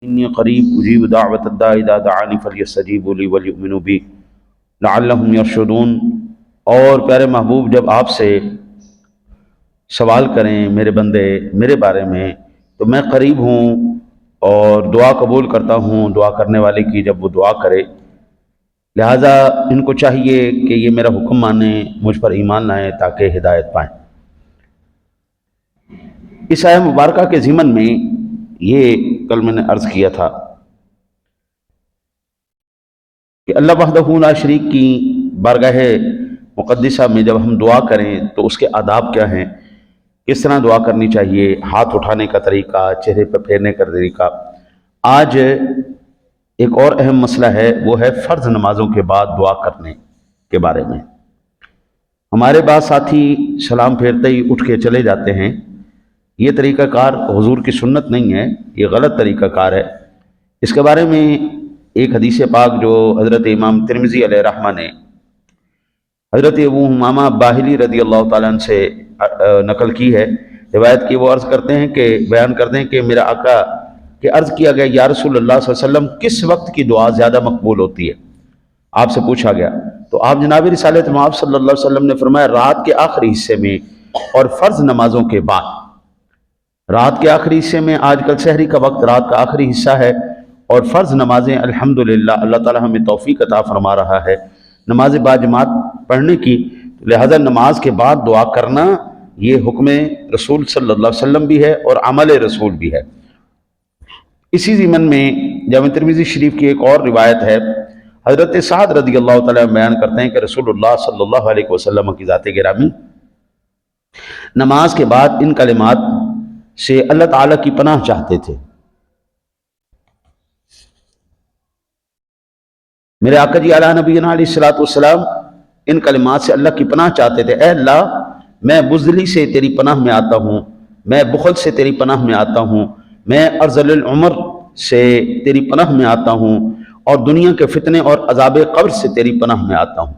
انی قریب اجیب دعوت الداعی اذا دعانی فلیستجیبوا لی ولیؤمنوا بی لعلہم یرشدون۔ اور پیارے محبوب، جب آپ سے سوال کریں میرے بندے میرے بارے میں تو میں قریب ہوں اور دعا قبول کرتا ہوں دعا کرنے والے کی جب وہ دعا کرے، لہٰذا ان کو چاہیے کہ یہ میرا حکم مانیں، مجھ پر ایمان لائیں تاکہ ہدایت پائیں۔ اس آیہ مبارکہ کے ضمن میں یہ کل میں نے عرض کیا تھا کہ اللہ وحدہ لا شریک کی بارگاہ مقدسہ میں جب ہم دعا کریں تو اس کے آداب کیا ہیں، کس طرح دعا کرنی چاہیے، ہاتھ اٹھانے کا طریقہ، چہرے پہ پھیرنے کا طریقہ۔ آج ایک اور اہم مسئلہ ہے، وہ ہے فرض نمازوں کے بعد دعا کرنے کے بارے میں۔ ہمارے بعض ساتھی سلام پھیرتے ہی اٹھ کے چلے جاتے ہیں، یہ طریقہ کار حضور کی سنت نہیں ہے، یہ غلط طریقہ کار ہے۔ اس کے بارے میں ایک حدیث پاک جو حضرت امام ترمذی علیہ رحمہ نے حضرت ابو امامہ باہلی رضی اللہ تعالیٰ عنہ سے نقل کی ہے، روایت کی، وہ عرض کرتے ہیں کہ بیان کرتے ہیں کہ میرا آقا کہ عرض کیا گیا یا رسول اللہ صلی اللہ علیہ وسلم کس وقت کی دعا زیادہ مقبول ہوتی ہے، آپ سے پوچھا گیا تو آپ جناب رسالت مآب صلی اللہ علیہ وسلم نے فرمایا رات کے آخری حصے میں اور فرض نمازوں کے بعد۔ رات کے آخری حصے میں آج کل سحری کا وقت رات کا آخری حصہ ہے، اور فرض نمازیں الحمدللہ اللہ تعالی ہمیں توفیق عطا فرما رہا ہے نماز باجماعت پڑھنے کی، لہذا نماز کے بعد دعا کرنا یہ حکم رسول صلی اللہ علیہ وسلم بھی ہے اور عمل رسول بھی ہے۔ اسی ضمن میں جامع ترمذی شریف کی ایک اور روایت ہے، حضرت سعد رضی اللہ تعالیٰ بیان کرتے ہیں کہ رسول اللہ صلی اللہ علیہ وسلم کی ذات گرامی نماز کے بعد ان کلمات سے اللہ تعالیٰ کی پناہ چاہتے تھے۔ میرے آقا جی علیہ نبینا علیہ الصلوۃ والسلام ان کلمات سے اللہ کی پناہ چاہتے تھے، اے اللہ میں بزدلی سے تیری پناہ میں آتا ہوں، میں بخل سے تیری پناہ میں آتا ہوں، میں ارذل العمر سے تیری پناہ میں آتا ہوں، اور دنیا کے فتنے اور عذاب قبر سے تیری پناہ میں آتا ہوں۔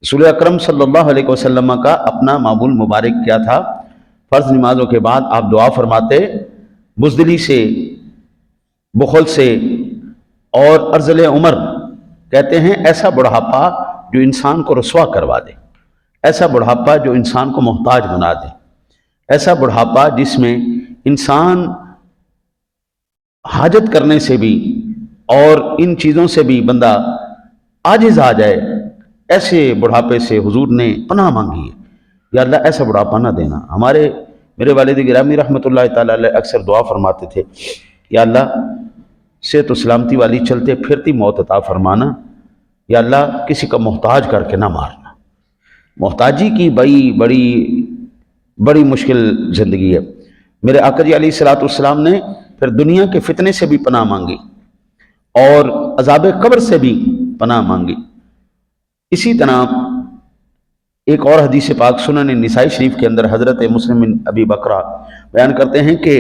رسول اکرم صلی اللہ علیہ وسلم کا اپنا معمول مبارک کیا تھا؟ فرض نمازوں کے بعد آپ دعا فرماتے بزدلی سے، بخل سے اور ارذل عمر، کہتے ہیں ایسا بڑھاپا جو انسان کو رسوا کروا دے، ایسا بڑھاپا جو انسان کو محتاج بنا دے، ایسا بڑھاپا جس میں انسان حاجت کرنے سے بھی اور ان چیزوں سے بھی بندہ عاجز آ جائے، ایسے بڑھاپے سے حضور نے پناہ مانگی ہے۔ یا اللہ ایسا بڑھاپا نہ دینا۔ میرے والد گرامی رحمۃ اللہ تعالیٰ علیہ اکثر دعا فرماتے تھے، یا اللہ صحت و سلامتی والی چلتے پھرتی موت عطا فرمانا، یا اللہ کسی کا محتاج کر کے نہ مارنا۔ محتاجی کی بڑی مشکل زندگی ہے۔ میرے آقا جی علیہ الصلوۃ والسلام نے پھر دنیا کے فتنے سے بھی پناہ مانگی اور عذاب قبر سے بھی پناہ مانگی۔ اسی طرح ایک اور حدیث پاک سنن نسائی شریف کے اندر حضرت مسلم بن ابی بکرہ بیان کرتے ہیں کہ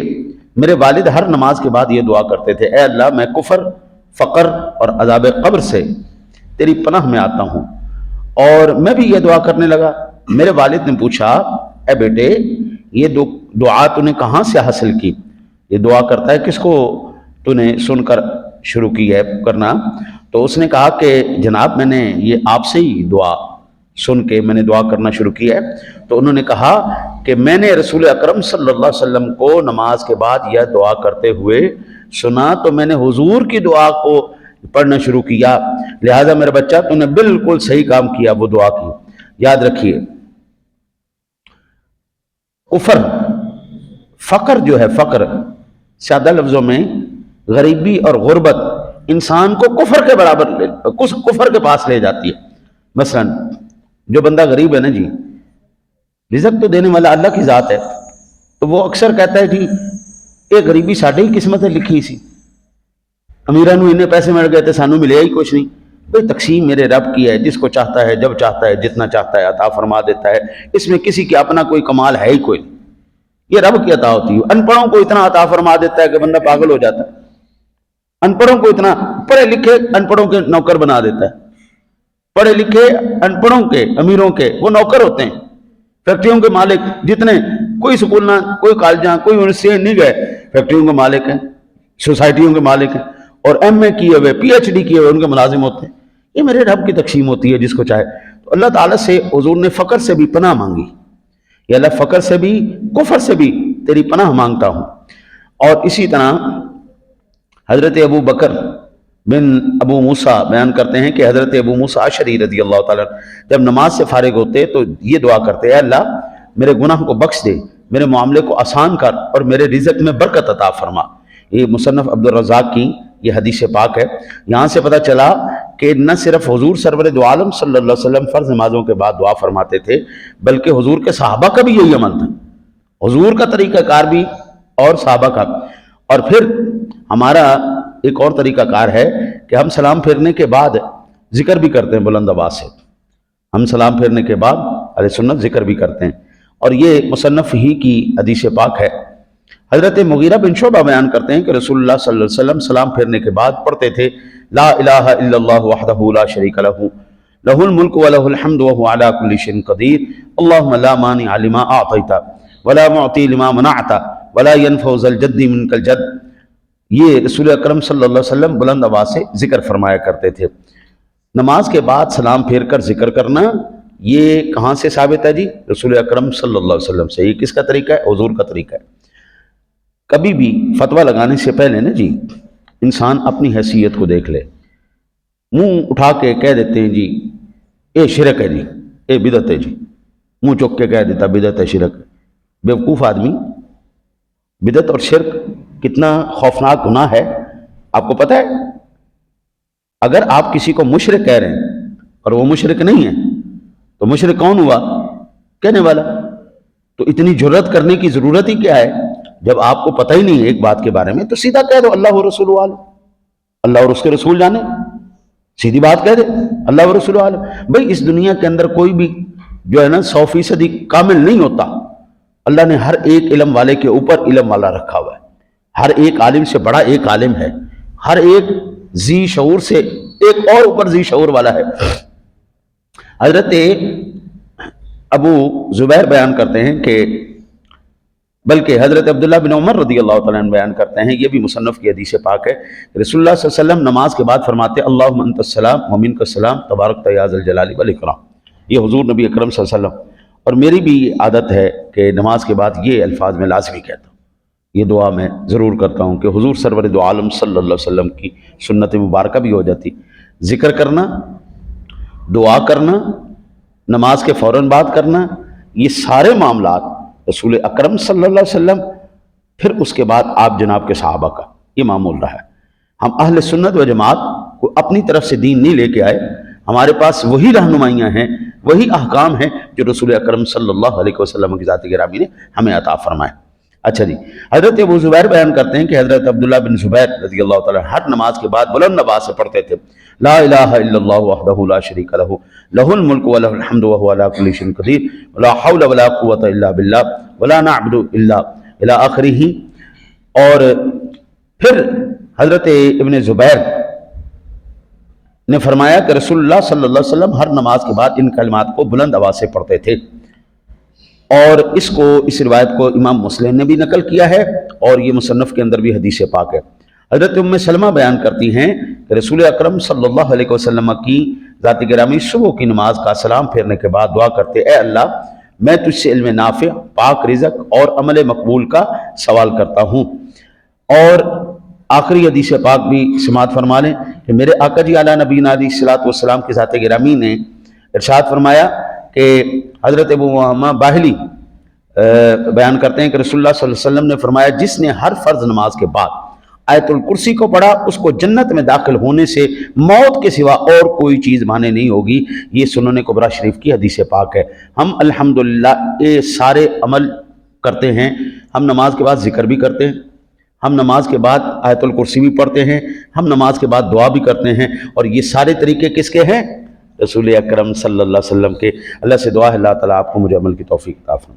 میرے والد ہر نماز کے بعد یہ دعا کرتے تھے، اے اللہ میں کفر، فقر اور عذاب قبر سے تیری پناہ میں آتا ہوں۔ اور میں بھی یہ دعا کرنے لگا۔ میرے والد نے پوچھا، اے بیٹے یہ دعا تو نے کہاں سے حاصل کی؟ یہ دعا کرتا ہے کس کو تو نے سن کر شروع کی ہے کرنا؟ تو اس نے کہا کہ جناب میں نے یہ آپ سے ہی دعا سن کے میں نے دعا کرنا شروع کی ہے۔ تو انہوں نے کہا کہ میں نے رسول اکرم صلی اللہ علیہ وسلم کو نماز کے بعد یہ دعا کرتے ہوئے سنا تو میں نے حضور کی دعا کو پڑھنا شروع کیا، لہذا میرا بچہ تو نے بالکل صحیح کام کیا، وہ دعا کی۔ یاد رکھیے کفر، فقر جو ہے، فقر سادہ لفظوں میں غریبی اور غربت انسان کو کفر کے برابر کفر کے پاس لے جاتی ہے۔ مثلا جو بندہ غریب ہے نا جی، رزق تو دینے والا اللہ کی ذات ہے، تو وہ اکثر کہتا ہے جی یہ غریبی ساڈے ہی قسمت ہے لکھی سی، امیراں نوں انہیں پیسے مل گئے تھے سانوں ملے ہی کچھ نہیں۔ بھئی تقسیم میرے رب کی ہے، جس کو چاہتا ہے جب چاہتا ہے جتنا چاہتا ہے عطا فرما دیتا ہے، اس میں کسی کے اپنا کوئی کمال ہے ہی کوئی نہیں، یہ رب کی عطا ہوتی ہے۔ ان پڑھوں کو اتنا عطا فرما دیتا ہے کہ بندہ پاگل ہو جاتا ہے، ان پڑھوں کو اتنا، پڑھے لکھے ان پڑھوں کے نوکر بنا دیتا ہے، پڑھے لکھے ان پڑھوں کے امیروں کے وہ نوکر ہوتے ہیں، فیکٹریوں کے مالک جتنے، کوئی سکول نہ، کوئی کالجاں، کوئی یونیورسٹی نہیں گئے، فیکٹریوں کے مالک ہیں، सोसाइटियों के मालिक हैं, और MA किए हुए, PhD किए हुए उनके मुलाजिम होते हैं। ये मेरे रब की तकसीम होती है जिसको चाहे। तो अल्लाह ताला से हुजूर ने फ़क्र से भी पनाह मांगी, या अल्लाह फ़क्र से भी, कुफर से भी तेरी पनाह मांगता हूँ। और इसी तरह हज़रत अबू बकर बिन अबू मूसा बयान करते हैं कि हज़रत अबू मूसा अशरी रज़ी अल्लाह ताला जब नमाज से फारिग होते तो ये दुआ करते, अल्लाह मेरे गुनाह को बख्श दे, मेरे मामले को आसान कर और मेरे रिज़्क़ में बरकत अता फरमा। ये मुसन्नफ़ अब्दुल रज़्ज़ाक़ की ये हदीस पाक है। यहाँ से पता चला कि न सिर्फ हुजूर सरवर दो आलम सल्लल्लाहु अलैहि वसल्लम फ़र्ज़ नमाज़ों के बाद दुआ फरमाते थे, बल्कि हुजूर के सहाबा का भी यही अमल था, हुजूर का तरीक़ाकार भी और सहाबा का। और फिर हमारा एक और तरीक़ाकार है कि हम सलाम फेरने के बाद ज़िक्र भी करते हैं बुलंद आवाज़ से। हम सलाम फेरने के बाद अहले सुन्नत ज़िक्र भी करते हैं, और ये मुसन्नफ़ ही की हदीस पाक है। हज़रत मुगीरा बिन शुबा बयान करते हैं कि रसूलुल्लाह सल्लल्लाहु अलैहि वसल्लम सलाम फेरने के बाद पढ़ते थे, ला इलाहा इल्लल्लाहु वहदहु ला शरीका लहु लहुल मुल्कु व लहुल हम्दु व हुवा अला कुल्लि शैइन क़दीर अल्लाहुम्मा ला मानिअ लिमा अअतैता वला मुअति लिमा मनअता वला यनफउ ज़ल जद्दि मिनकल जद्द। ये रसूल अकरम सल्लल्लाहु अलैहि वसल्लम बुलंद आवाज़ से ज़िक्र फरमाया करते थे। नमाज के बाद सलाम फेर कर ज़िक्र करना, ये कहाँ से साबित है जी? रसूल अकरम सल्लल्लाहु अलैहि वसल्लम से। ये किसका तरीका है? हुजूर का तरीका है। कभी भी फतवा लगाने से पहले ना जी, इंसान अपनी हैसियत को देख ले। मुंह उठा के कह देते हैं जी ये शिरक है जी, ये बिदत है जी, मुंह चुक के कह देता बिदत है, शिरक है। बेवकूफ़ आदमी, बिदत और शिरक कितना खौफनाक गुनाह है आपको पता है? अगर आप किसी को मुशरिक कह रहे हैं और वो मुशरिक नहीं है, तो मुशरिक कौन हुआ? कहने वाला। तो इतनी जुर्रत करने की ज़रूरत ही क्या है? जब आपको पता ही नहीं है एक बात के बारे में, तो सीधा कह दो अल्लाह व रसूल आलम, अल्लाह और उसके रसूल जाने, सीधी बात कह दे अल्लाह व रसूल आलम। भाई इस दुनिया के अंदर कोई भी जो है ना 100% कामिल नहीं होता। अल्लाह ने हर एक इल्म वाले के ऊपर इल्म वाला रखा हुआ है, हर एक आलिम से बड़ा एक आलिम है, हर एक जी शऊर से एक और ऊपर जी शऊर वाला है। हजरत अबू जुबैर बयान करते हैं कि बल्कि हज़रत अब्दुल्ला बिन उमर रज़ियल्लाहु तआला अन्हु बयान करते हैं, ये भी मुसन्नफ़ की हदीस पाक है, रसूलुल्लाह सल्लल्लाहु अलैहि वसल्लम नमाज के बाद फरमाते अल्लाहुम्मा अंतस्सलाम व मिनकस्सलाम तबारकता या ज़ल जलाली वल इकराम। ये हुज़ूर नबी अकरम सल्लल्लाहु अलैहि वसल्लम। और मेरी भी आदत है कि नमाज के बाद ये अल्फाज में लाजमी कहता हूँ, ये दुआ मैं ज़रूर करता हूँ कि हुज़ूर सरवर दो आलम सल्लल्लाहु अलैहि वसल्लम की सुन्नत मुबारक भी हो जाती। ज़िक्र करना, दुआ करना, नमाज के फ़ौरन बाद करना, ये सारे मामलात रसूल अकरम सल्लल्लाहु अलैहि वसल्लम, फिर उसके बाद आप जनाब के सहाबा का ये मामूल रहा है। हम अहले सुन्नत व जमात को अपनी तरफ से दीन नहीं लेके आए, हमारे पास वही रहनुमाइयाँ हैं, वही अहकाम हैं जो रसूल अकरम सल्लल्लाहु अलैहि वसल्लम की ज़ात गिरामी ने हमें अता फरमाए। अच्छा जी, हज़रत अबू ज़ुबैर बयान करते हैं कि हज़रत अब्दुल्ला बिन ज़ुबैर रज़ियल्लाहु तआला हर नमाज के बाद बुलंद आवाज़ से पढ़ते थे, ला इलाहा इल्लल्लाहु वहदहु ला शरीका लहु लहुल मुल्कु व लहुल हम्दु व हुवा अला कुल्लि शैइन क़दीर ला हौला वला कुव्वता इल्ला बिल्लाह वला नअबुदु इला आखिरिही। और फिर हज़रत इब्न ज़ुबैर ने फरमाया कि रसूलुल्लाह सल्लल्लाहु अलैहि वसल्लम हर नमाज के बाद इन कलिमात को बुलंद आवाज़ से पढ़ते थे। और इस रिवायत को इमाम मुस्लिम ने भी नकल किया है, और ये मुसन्नफ़ के अंदर भी हदीस पाक है। हज़रत उम्मे सलमा बयान करती हैं कि रसूल अकरम सल्लल्लाहु अलैहि वसल्लम की ज़ात गिरामी सुबह की नमाज का सलाम फेरने के बाद दुआ करते, ए अल्लाह मैं तुझसे इल्म नाफ़िअ, पाक रिज़्क़ और अमल मकबूल का सवाल करता हूँ। और आखिरी हदीस पाक भी समात फरमा लें कि मेरे आका जी आला नबीना अलैहिस्सलातु वस्सलाम की ज़ात गिरामी ने इरशाद फरमाया कि हज़रत अबू उमामा बाहिली बयान करते हैं कि रसूलुल्लाह सल्लल्लाहु अलैहि वसल्लम ने फरमाया, जिसने हर फ़र्ज़ नमाज के बाद आयतुल कुर्सी को पढ़ा उसको जन्नत में दाखिल होने से मौत के सिवा और कोई चीज़ माने नहीं होगी। ये सुनन कुबरा शरीफ की हदीस पाक है। हम अल्हम्दुलिल्लाह ये सारे अमल करते हैं। हम नमाज के बाद ज़िक्र भी करते हैं, हम नमाज के बाद आयतुल कुर्सी भी पढ़ते हैं, हम नमाज के बाद दुआ भी करते हैं। और ये सारे तरीके किसके हैं? रसूल अकरम सल्लल्लाहु अलैहि वसल्लम के। अल्लाह से दुआ है अल्लाह ताला आपको मुझे अमल की तौफीक अता फरमाए।